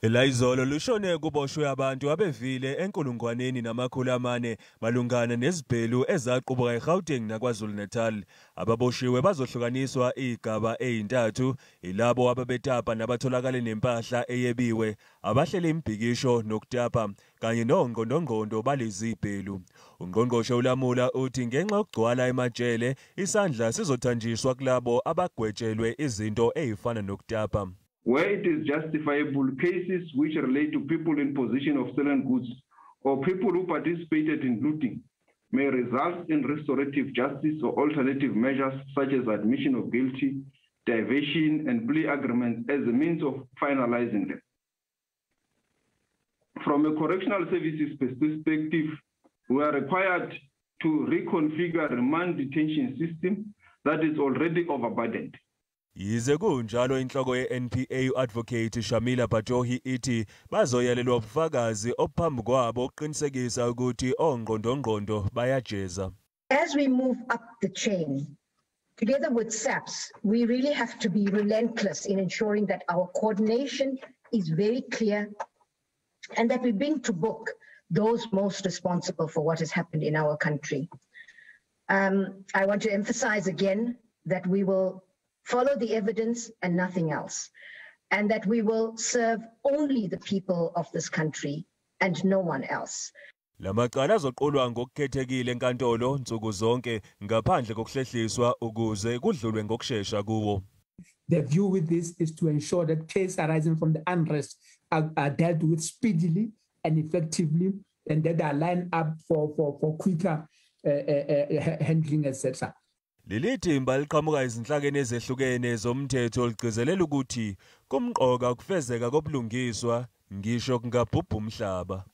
Izolo lushone kuboshwe abantu abevile enkulungwaneni namakhulu amane malungana nezibhelu ezaqubuka eGauteng naKwaZulu-Natal. Ababoshiwe bazohlukaniswa igaba ezintathu, ilabo ababetapa nabatholakala nempahla eyebiwe, abahlele imbhikisho nokutapa kanye nongqondongqondo balezi ibhelu. Ungqongqoshe uLamula uthi ngenxa yokugcwala emajele isandla sizothanjiswa kulabo abagwetshelwe izinto ezifana nokutapa. Where it is justifiable, cases which relate to people in possession of stolen goods or people who participated in looting may result in restorative justice or alternative measures such as admission of guilty, diversion and plea agreements as a means of finalizing them. From a correctional services perspective, we are required to reconfigure remand detention system that is already overburdened. Yize kunjalo inhloko ye-NPA uAdvocate Shamila Batohi ithi bazoyalelwa ubufakazi ophambi kwabo ukuqinisekisa ukuthi ongqondongqondo bayajeza. As we move up the chain, together with SAPS, we really have to be relentless in ensuring that our coordination is very clear and that we bring to book those most responsible for what has happened in our country. I want to emphasize again that we will follow the evidence and nothing else, and that we will serve only the people of this country and no one else. Lamaqala azoqulwa ngokukhethekile enkantolo nsuku zonke ngaphandle kokuhlehliswa ukuze kudlulwe ngokusheshsha kuwo. The view with this is to ensure that cases arising from the unrest are dealt with speedily and effectively, and that they are lined up for quicker handling, etc. Leli thimba liqhamuka izinhlakeni ezehlukene zomthetho ligcizelela ukuthi kumqoka ukufezeka kobulungiswa ngisho kungabhubha umhlaba.